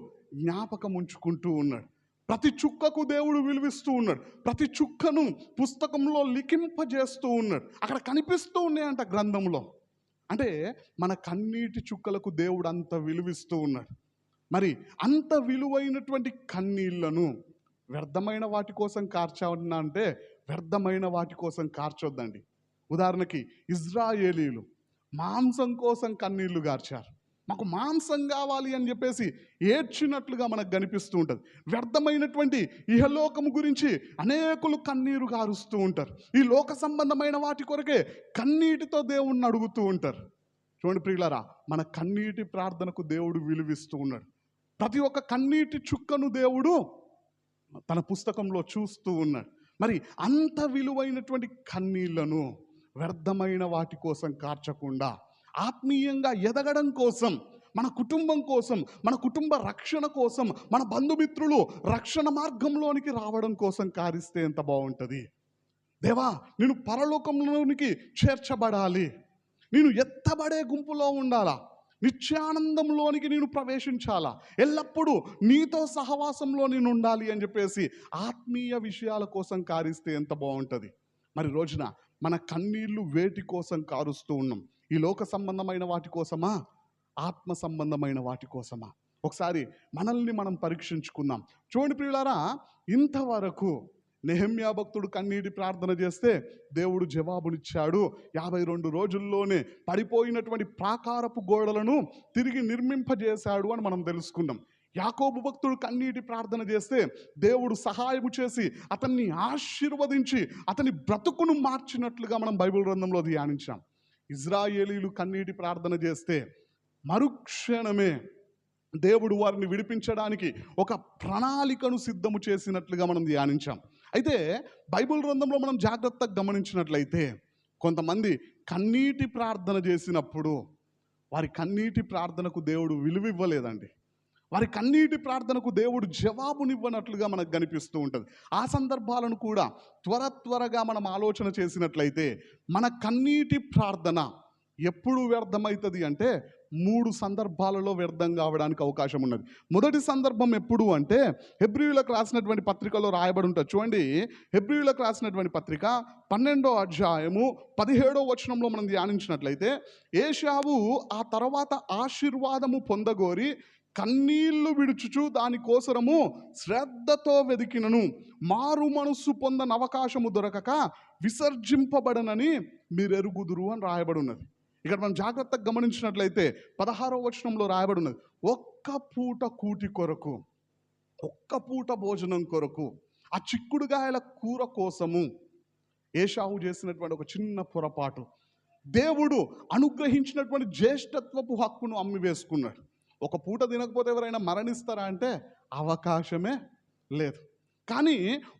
జ్ఞాపకం ఉంచుకుంటూ ఉన్నాడు. ప్రతి చుక్కకు దేవుడు విలువిస్తూ ఉన్నాడు. ప్రతి చుక్కను పుస్తకంలో లిఖింపజేస్తూ ఉన్నాడు. అక్కడ కనిపిస్తూ ఉన్నాయంట గ్రంథంలో. అంటే మన కన్నీటి చుక్కలకు దేవుడు అంత విలువిస్తూ ఉన్నాడు. మరి అంత విలువైనటువంటి కన్నీళ్లను వ్యర్థమైన వాటి కోసం కార్చావన్నా అంటే వ్యర్థమైన వాటి కోసం కార్చొద్దండి. ఉదాహరణకి ఇజ్రాయేలీలు మాంసం కోసం కన్నీళ్లు గార్చారు. మాకు మాంసం కావాలి అని చెప్పేసి ఏడ్చినట్లుగా మనకు కనిపిస్తూ ఉంటుంది. వ్యర్థమైనటువంటి ఇహలోకము గురించి అనేకులు కన్నీరు గారుస్తూ ఉంటారు. ఈ లోక సంబంధమైన వాటి కొరకే కన్నీటితో దేవుణ్ణి అడుగుతూ ఉంటారు. చూడండి ప్రియులారా, మన కన్నీటి ప్రార్థనకు దేవుడు విలువిస్తూ ఉన్నాడు. ప్రతి ఒక్క కన్నీటి చుక్కను దేవుడు తన పుస్తకంలో చూస్తూ ఉన్నాడు. మరి అంత విలువైనటువంటి కన్నీళ్లను వ్యర్థమైన వాటి కోసం కార్చకుండా ఆత్మీయంగా ఎదగడం కోసం, మన కుటుంబం కోసం, మన కుటుంబ రక్షణ కోసం, మన బంధుమిత్రులు రక్షణ మార్గంలోనికి రావడం కోసం కారిస్తే ఎంత బాగుంటుంది. దేవా, నేను పరలోకంలోనికి చేర్చబడాలి, నేను ఎత్తబడే గుంపులో ఉండాలా, నిత్యానందంలోనికి నేను ప్రవేశించాలా, ఎల్లప్పుడూ నీతో సహవాసంలో నేను ఉండాలి అని చెప్పేసి ఆత్మీయ విషయాల కోసం కారిస్తే ఎంత బాగుంటుంది. మరి రోజున మన కన్నీళ్లు వేటి కోసం కారుస్తూ ఉన్నాం? ఈ లోక సంబంధమైన వాటి కోసమా, ఆత్మ సంబంధమైన వాటి కోసమా? ఒకసారి మనల్ని మనం పరీక్షించుకుందాం. చూడండి ప్రియులారా, ఇంతవరకు నెహెమ్యా భక్తుడు కన్నీటి ప్రార్థన చేస్తే దేవుడు జవాబునిచ్చాడు. 52 రోజుల్లోనే పడిపోయినటువంటి ప్రాకారపు గోడలను తిరిగి నిర్మింపజేశాడు అని మనం తెలుసుకున్నాం. యాకోబు భక్తుడు కన్నీటి ప్రార్థన చేస్తే దేవుడు సహాయము చేసి అతన్ని ఆశీర్వదించి అతని బ్రతుకును మార్చినట్లుగా మనం బైబిల్ గ్రంథంలో ధ్యానించాం. ఇజ్రాయేలీలు కన్నీటి ప్రార్థన చేస్తే మరుక్షణమే దేవుడు వారిని విడిపించడానికి ఒక ప్రణాళికను సిద్ధము చేసినట్లుగా మనం ధ్యానించాం. అయితే బైబిల్ గ్రంథంలో మనం జాగ్రత్తగా గమనించినట్లయితే కొంతమంది కన్నీటి ప్రార్థన చేసినప్పుడు వారి కన్నీటి ప్రార్థనకు దేవుడు విలువివ్వలేదండి. వారి కన్నీటి ప్రార్థనకు దేవుడు జవాబునివ్వనట్లుగా మనకు కనిపిస్తూ ఉంటుంది. ఆ సందర్భాలను కూడా త్వరగా మనం ఆలోచన చేసినట్లయితే మన కన్నీటి ప్రార్థన ఎప్పుడు వ్యర్థమవుతుంది అంటే 3 సందర్భాలలో వ్యర్థం కావడానికి అవకాశం ఉన్నది. మొదటి సందర్భం ఎప్పుడు అంటే హెబ్రీయులకు రాసినటువంటి పత్రికలో రాయబడి ఉంటుంది. చూడండి, హెబ్రీయులకు రాసినటువంటి పత్రిక 12వ అధ్యాయము 17వ వచనంలో మనం ధ్యానించినట్లయితే, ఏశావు ఆ తర్వాత ఆశీర్వాదము పొందగోరి కన్నీళ్లు విడుచుచు దానికోసరము శ్రద్ధతో వెదికినను మారు మనస్సు పొందని అవకాశము దొరకక విసర్జింపబడనని మీరెరుగుదురు అని రాయబడి ఉన్నది. ఇక్కడ మనం జాగ్రత్తగా గమనించినట్లయితే 16వ వచనంలో రాయబడి ఉన్నది, ఒక్క పూట కూటి కొరకు, ఒక్క పూట భోజనం కొరకు, ఆ చిక్కుడుగాయల కూర కోసము ఏశావు చేసినటువంటి ఒక చిన్న పొరపాటు దేవుడు అనుగ్రహించినటువంటి జ్యేష్ఠత్వపు హక్కును అమ్మి వేసుకున్నాడు. ఒక పూట తినకపోతే ఎవరైనా మరణిస్తారా అంటే అవకాశమే లేదు. కానీ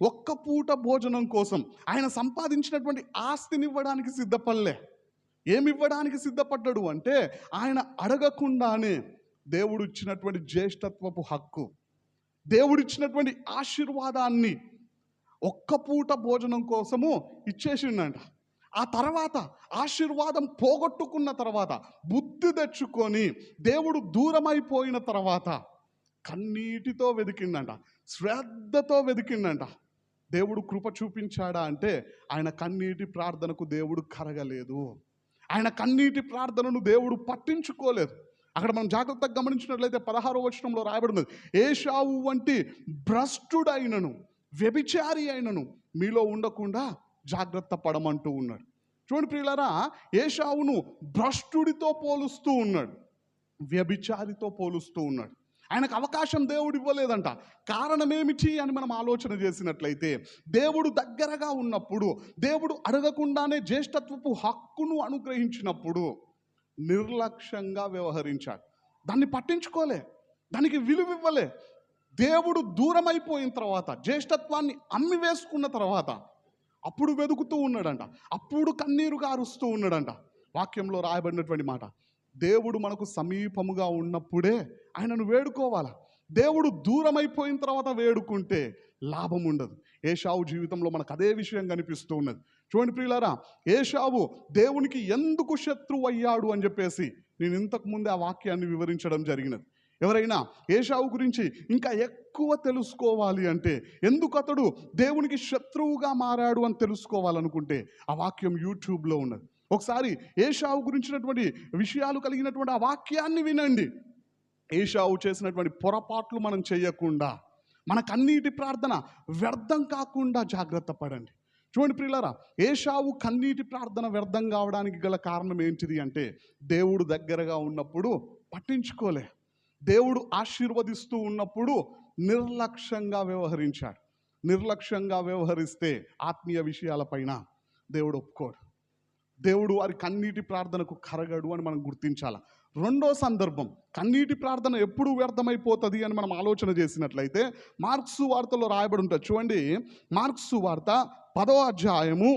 ఒక్క పూట భోజనం కోసం ఆయన సంపాదించినటువంటి ఆస్తిని ఇవ్వడానికి సిద్ధపడలే. ఏమివ్వడానికి సిద్ధపడ్డాడు అంటే ఆయన అడగకుండానే దేవుడు ఇచ్చినటువంటి జ్యేష్ఠత్వపు హక్కు, దేవుడిచ్చినటువంటి ఆశీర్వాదాన్ని ఒక్క పూట భోజనం కోసము ఇచ్చేసిండంట. ఆ తర్వాత ఆశీర్వాదం పోగొట్టుకున్న తర్వాత బుద్ధి తెచ్చుకొని దేవుడు దూరమైపోయిన తర్వాత కన్నీటితో వెతికిండంట, శ్రద్ధతో వెతికిండంట. దేవుడు కృప చూపించాడా అంటే ఆయన కన్నీటి ప్రార్థనకు దేవుడు కరగలేదు. ఆయన కన్నీటి ప్రార్థనను దేవుడు పట్టించుకోలేదు. అక్కడ మనం జాగ్రత్తగా గమనించినట్లయితే 16వ వచనంలో రాయబడినది, ఏశావు వంటి భ్రష్టుడైనను వ్యభిచారి అయినను మీలో ఉండకుండా జాగ్రత్త పడమంటూ ఉన్నాడు. చూడండి ప్రియులారా, ఏశావును భ్రష్టుడితో పోలుస్తూ ఉన్నాడు, వ్యభిచారితో పోలుస్తూ ఉన్నాడు. ఆయనకు అవకాశం దేవుడు ఇవ్వలేదంట. కారణం ఏమిటి అని మనం ఆలోచన చేసినట్లయితే, దేవుడు దగ్గరగా ఉన్నప్పుడు, దేవుడు అడగకుండానే జ్యేష్ఠత్వపు హక్కును అనుగ్రహించినప్పుడు నిర్లక్ష్యంగా వ్యవహరించాడు. దాన్ని పట్టించుకోలే, దానికి విలువ ఇవ్వలే. దేవుడు దూరం అయిపోయిన తర్వాత, జ్యేష్ఠత్వాన్ని అమ్మి వేసుకున్న తర్వాత అప్పుడు వెతుకుతూ ఉన్నాడంట, అప్పుడు కన్నీరు గారుస్తూ ఉన్నాడంట. వాక్యంలో రాయబడినటువంటి మాట, దేవుడు మనకు సమీపముగా ఉన్నప్పుడే ఆయనను వేడుకోవాలా. దేవుడు దూరం అయిపోయిన తర్వాత వేడుకుంటే లాభం ఉండదు. ఏశావు జీవితంలో మనకు అదే విషయం కనిపిస్తూ ఉన్నది. చూడండి ప్రియులారా, ఏశావు దేవునికి ఎందుకు శత్రువు అయ్యాడు అని చెప్పేసి నేను ఇంతకు ముందే ఆ వాక్యాన్ని వివరించడం జరిగినది. ఎవరైనా ఏశావు గురించి ఇంకా ఎక్కువ తెలుసుకోవాలి అంటే, ఎందుకు అతడు దేవునికి శత్రువుగా మారాడు అని తెలుసుకోవాలనుకుంటే ఆ వాక్యం యూట్యూబ్లో ఉన్నది. ఒకసారి ఏశావు గురించినటువంటి విషయాలు కలిగినటువంటి ఆ వాక్యాన్ని వినండి. ఏశావు చేసినటువంటి పొరపాట్లు మనం చేయకుండా, మన కన్నీటి ప్రార్థన వ్యర్థం కాకుండా జాగ్రత్త పడండి. చూడండి ప్రియులారా, ఏశావు కన్నీటి ప్రార్థన వ్యర్థం కావడానికి గల కారణం ఏంటిది అంటే, దేవుడు దగ్గరగా ఉన్నప్పుడు పట్టించుకోలే, దేవుడు ఆశీర్వదిస్తూ ఉన్నప్పుడు నిర్లక్ష్యంగా వ్యవహరించాడు. నిర్లక్ష్యంగా వ్యవహరిస్తే ఆత్మీయ విషయాలపైన దేవుడు ఒప్పుకోడు. దేవుడు వారి కన్నీటి ప్రార్థనకు కరగడు అని మనం గుర్తించాలి. రెండో సందర్భం, కన్నీటి ప్రార్థన ఎప్పుడు వ్యర్థమైపోతుంది అని మనం ఆలోచన చేసినట్లయితే మార్క్సు వార్తలో రాయబడి ఉంటుంది. చూడండి, మార్క్సు వార్త 10వ అధ్యాయము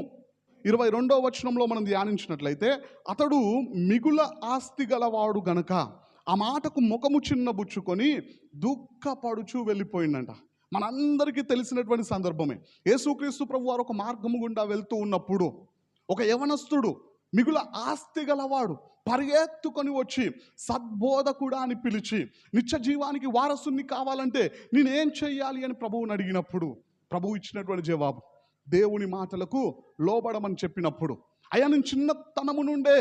22వ వచనంలో మనం ధ్యానించినట్లయితే, అతడు మిగుల ఆస్తి గలవాడు గనక ఆ మాటకు ముఖము చిన్నబుచ్చుకొని దుఃఖపడుచు వెళ్ళిపోయిందంట. మనందరికీ తెలిసినటువంటి సందర్భమే. యేసుక్రీస్తు ప్రభు వారు ఒక మార్గము గుండా వెళ్తూ ఉన్నప్పుడు ఒక యవనస్తుడు మిగుల ఆస్తి గలవాడు పరిగెత్తుకొని వచ్చి సద్బోధకుడా అని పిలిచి, నిత్య జీవానికి వారసుని కావాలంటే నేనేం చెయ్యాలి అని ప్రభువుని అడిగినప్పుడు ప్రభువు ఇచ్చినటువంటి జవాబు, దేవుని మాటలకు లోబడమని చెప్పినప్పుడు, అయ్యా నేను చిన్నతనము నుండే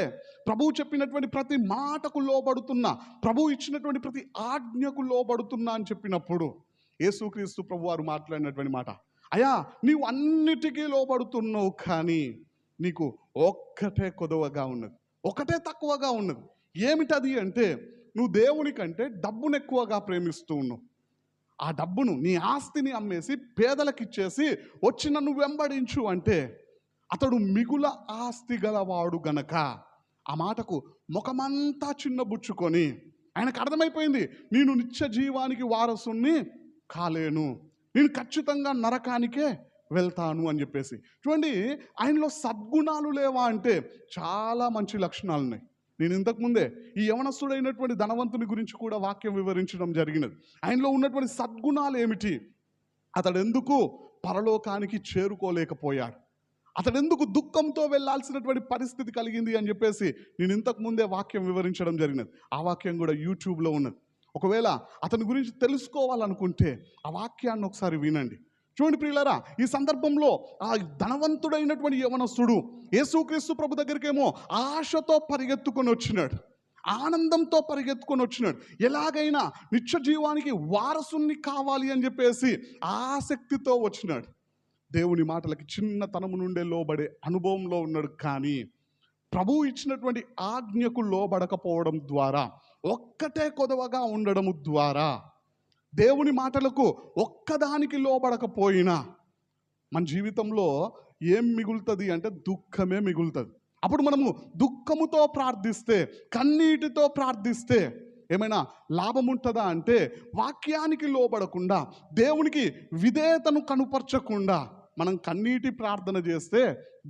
ప్రభువు చెప్పినటువంటి ప్రతి మాటకు లోబడుతున్నా, ప్రభువు ఇచ్చినటువంటి ప్రతి ఆజ్ఞకు లోబడుతున్నా అని చెప్పినప్పుడు యేసుక్రీస్తు ప్రభు వారు మాట్లాడినటువంటి మాట, అయ్యా నీవు అన్నిటికీ లోబడుతున్నావు, కానీ నీకు ఒక్కటే కొదవగా ఉన్నది, ఒకటే తక్కువగా ఉన్నది. ఏమిటది అంటే, నువ్వు దేవుని కంటే డబ్బును ఎక్కువగా ప్రేమిస్తూ ఉన్నావు. ఆ డబ్బును, నీ ఆస్తిని అమ్మేసి పేదలకు ఇచ్చేసి వచ్చి నన్ను వెంబడించు అంటే, అతడు మిగుల ఆస్తి గలవాడు గనక ఆ మాటకు ముఖమంతా చిన్నబుచ్చుకొని, ఆయనకు అర్థమైపోయింది, నేను నిత్య జీవానికి వారసుని కాలేను, నేను ఖచ్చితంగా నరకానికే వెళ్తాను అని చెప్పేసి. చూడండి, ఆయనలో సద్గుణాలు లేవా అంటే చాలా మంచి లక్షణాలు ఉన్నాయి. నేను ఇంతకుముందే ఈ యవనస్తుడైనటువంటి ధనవంతుని గురించి కూడా వాక్యం వివరించడం జరిగినది. ఆయనలో ఉన్నటువంటి సద్గుణాలు ఏమిటి, అతడు ఎందుకు పరలోకానికి చేరుకోలేకపోయాడు, అతడు ఎందుకు దుఃఖంతో వెళ్ళాల్సినటువంటి పరిస్థితి కలిగింది అని చెప్పేసి నేను ఇంతకు ముందే వాక్యం వివరించడం జరిగినది. ఆ వాక్యం కూడా యూట్యూబ్లో ఉన్నది. ఒకవేళ అతని గురించి తెలుసుకోవాలనుకుంటే ఆ వాక్యాన్ని ఒకసారి వినండి. చూడండి ప్రియులారా, ఈ సందర్భంలో ఆ ధనవంతుడైనటువంటి యవనస్తుడు యేసుక్రీస్తు ప్రభు దగ్గరికేమో ఆశతో పరిగెత్తుకొని వచ్చినాడు, ఆనందంతో పరిగెత్తుకొని వచ్చినాడు. ఎలాగైనా నిత్య జీవానికి వారసుని కావాలి అని చెప్పేసి ఆసక్తితో వచ్చినాడు. దేవుని మాటలకి చిన్నతనము నుండే లోబడే అనుభవంలో ఉన్నాడు. కానీ ప్రభువు ఇచ్చినటువంటి ఆజ్ఞకు లోబడకపోవడం ద్వారా, ఒక్కటే కొదవగా ఉండడము ద్వారా, దేవుని మాటలకు ఒక్కదానికి లోబడకపోయినా మన జీవితంలో ఏం మిగులుతుంది అంటే దుఃఖమే మిగులుతుంది. అప్పుడు మనము దుఃఖముతో ప్రార్థిస్తే, కన్నీటితో ప్రార్థిస్తే ఏమైనా లాభం ఉంటుందా అంటే, వాక్యానికి లోబడకుండా, దేవునికి విధేయతను కనుపరచకుండా మనం కన్నీటి ప్రార్థన చేస్తే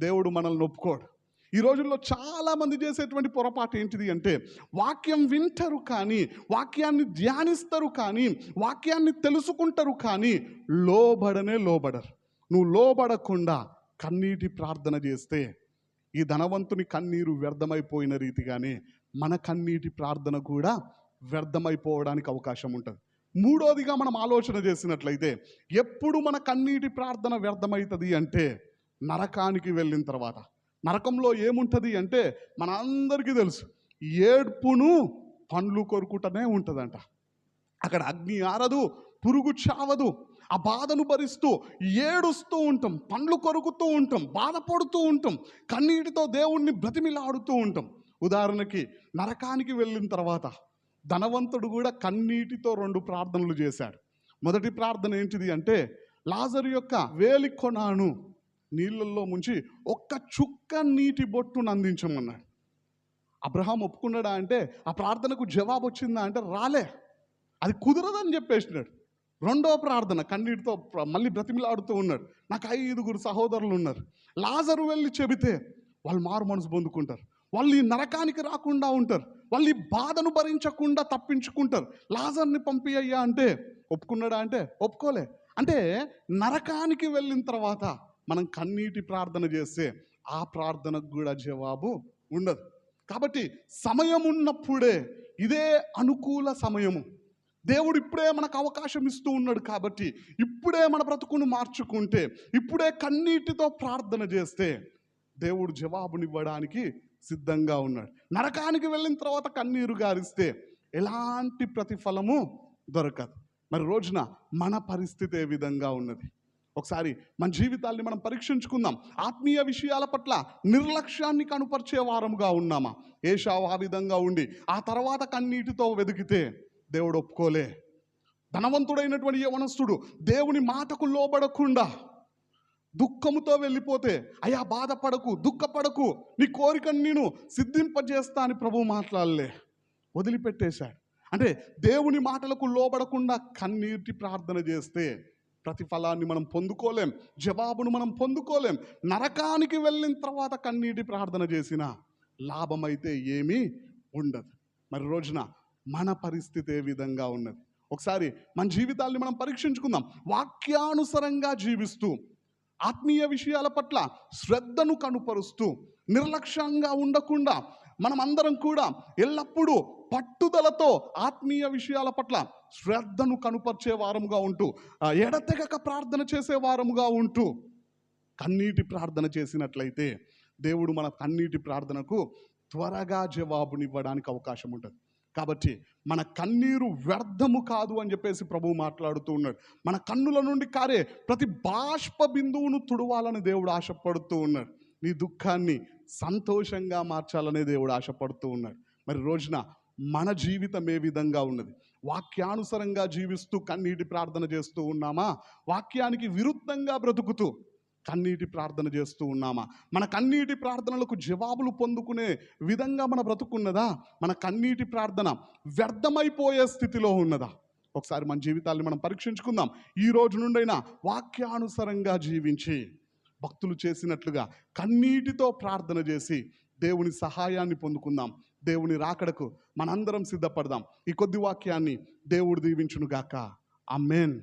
దేవుడు మనల్ని ఒప్పుకోడు. ఈ రోజుల్లో చాలామంది చేసేటువంటి పొరపాటు ఏంటిది అంటే, వాక్యం వింటారు కానీ, వాక్యాన్ని ధ్యానిస్తారు కానీ, వాక్యాన్ని తెలుసుకుంటారు కానీ లోబడరు. నువ్వు లోబడకుండా కన్నీటి ప్రార్థన చేస్తే ఈ ధనవంతుని కన్నీరు వ్యర్థమైపోయిన రీతిగానే మన కన్నీటి ప్రార్థన కూడా వ్యర్థమైపోవడానికి అవకాశం ఉంటుంది. మూడోదిగా మనం ఆలోచన చేసినట్లయితే, ఎప్పుడు మన కన్నీటి ప్రార్థన వ్యర్థమవుతుంది అంటే నరకానికి వెళ్ళిన తర్వాత. నరకంలో ఏముంటుంది అంటే మన అందరికీ తెలుసు, ఏడ్పును పండ్లు కొరుకుటనే ఉంటుందంట. అక్కడ అగ్ని ఆరదు, పురుగు చావదు. ఆ బాధను భరిస్తూ ఏడుస్తూ ఉంటాం, పండ్లు కొరుకుతూ ఉంటాం, బాధపడుతూ ఉంటాం, కన్నీటితో దేవుణ్ణి బ్రతిమిలాడుతూ ఉంటాం. ఉదాహరణకి నరకానికి వెళ్ళిన తర్వాత ధనవంతుడు కూడా కన్నీటితో 2 ప్రార్థనలు చేశాడు. మొదటి ప్రార్థన ఏంటిది అంటే, లాజరు యొక్క వేలి కొనాను నీళ్ళల్లో ముంచి ఒక్క చుక్క నీటి బొట్టును అందించమన్నాడు. అబ్రహాం ఒప్పుకున్నాడా అంటే, ఆ ప్రార్థనకు జవాబు వచ్చిందా అంటే రాలే, అది కుదరదని చెప్పేసినాడు. రెండో ప్రార్థన కన్నీటితో మళ్ళీ బ్రతిమిలాడుతూ ఉన్నాడు. నాకు 5 సహోదరులు ఉన్నారు, లాజరు వెళ్ళి చెబితే వాళ్ళు మారు మనసు పొందుకుంటారు, వాళ్ళు ఈ నరకానికి రాకుండా ఉంటారు, వాళ్ళు ఈ బాధను భరించకుండా తప్పించుకుంటారు, లాజర్ని పంపి అయ్యా అంటే ఒప్పుకున్నాడా అంటే ఒప్పుకోలే. అంటే నరకానికి వెళ్ళిన తర్వాత మనం కన్నీటి ప్రార్థన చేస్తే ఆ ప్రార్థనకు కూడా జవాబు ఉండదు. కాబట్టి సమయం ఉన్నప్పుడే, ఇదే అనుకూల సమయము, దేవుడు ఇప్పుడే మనకు అవకాశం ఇస్తూ ఉన్నాడు. కాబట్టి ఇప్పుడే మన బ్రతుకును మార్చుకుంటే, ఇప్పుడే కన్నీటితో ప్రార్థన చేస్తే దేవుడు జవాబునివ్వడానికి సిద్ధంగా ఉన్నాడు. నరకానికి వెళ్ళిన తర్వాత కన్నీరు గారిస్తే ఎలాంటి ప్రతిఫలము దొరకదు. మరి రోజున మన పరిస్థితి ఏ విధంగా ఉన్నది? ఒకసారి మన జీవితాల్ని మనం పరీక్షించుకుందాం. ఆత్మీయ విషయాల పట్ల నిర్లక్ష్యాన్ని కనుపరిచే వారముగా ఉన్నామా? ఏశావు ఆ విధంగా ఉండి ఆ తర్వాత కన్నీటితో వెతికితే దేవుడు ఒప్పుకోలే. ధనవంతుడైనటువంటి యవనస్తుడు దేవుని మాటకు లోబడకుండా దుఃఖముతో వెళ్ళిపోతే, అయ్యా బాధపడకు, దుఃఖపడకు, నీ కోరికను నేను సిద్ధింపజేస్తా అని ప్రభువు మాట్లాడలే, వదిలిపెట్టేశాడు. అంటే దేవుని మాటలకు లోబడకుండా కన్నీటి ప్రార్థన చేస్తే ప్రతిఫలాన్ని మనం పొందుకోలేం, జవాబును మనం పొందుకోలేం. నరకానికి వెళ్ళిన తర్వాత కన్నీటి ప్రార్థన చేసిన లాభమైతే ఏమీ ఉండదు. మరి రోజున మన పరిస్థితి ఏ విధంగా ఉన్నది? ఒకసారి మన జీవితాల్ని మనం పరీక్షించుకుందాం. వాక్యానుసారంగా జీవిస్తూ, ఆత్మీయ విషయాల పట్ల శ్రద్ధను కనుపరుస్తూ, నిర్లక్ష్యంగా ఉండకుండా మనం అందరం కూడా ఎల్లప్పుడూ పట్టుదలతో ఆత్మీయ విషయాల పట్ల శ్రద్ధను కనుపరిచే వారముగా ఉంటూ, ఎడతెగక ప్రార్థన చేసే వారముగా ఉంటూ కన్నీటి ప్రార్థన చేసినట్లయితే దేవుడు మన కన్నీటి ప్రార్థనకు త్వరగా జవాబునివ్వడానికి అవకాశం ఉంటుంది. కాబట్టి మన కన్నీరు వ్యర్థము కాదు అని చెప్పేసి ప్రభువు మాట్లాడుతూ ఉన్నాడు. మన కన్నుల నుండి కారే ప్రతి బాష్ప బిందువును తుడవాలని దేవుడు ఆశపడుతూ ఉన్నాడు. నీ దుఃఖాన్ని సంతోషంగా మార్చాలనే దేవుడు ఆశపడుతూ ఉన్నాడు. మరి రోజున మన జీవితం ఏ విధంగా ఉన్నది? వాక్యానుసారంగా జీవిస్తూ కన్నీటి ప్రార్థన చేస్తూ ఉన్నామా? వాక్యానికి విరుద్ధంగా బ్రతుకుతూ కన్నీటి ప్రార్థన చేస్తూ ఉన్నామా? మన కన్నీటి ప్రార్థనలకు జవాబులు పొందుకునే విధంగా మన బ్రతుకున్నదా? మన కన్నీటి ప్రార్థన వ్యర్థమైపోయే స్థితిలో ఉన్నదా? ఒకసారి మన జీవితాన్ని మనం పరీక్షించుకుందాం. ఈ రోజు నుండైనా వాక్యానుసారంగా జీవించి భక్తులు చేసినట్లుగా కన్నీటితో ప్రార్థన చేసి దేవుని సహాయాన్ని పొందుకుందాం. దేవుని రాకడకు మనందరం సిద్ధపడదాం. ఈ కొద్ది వాక్యాన్ని దేవుడు దీవించునుగాక. ఆమేన్.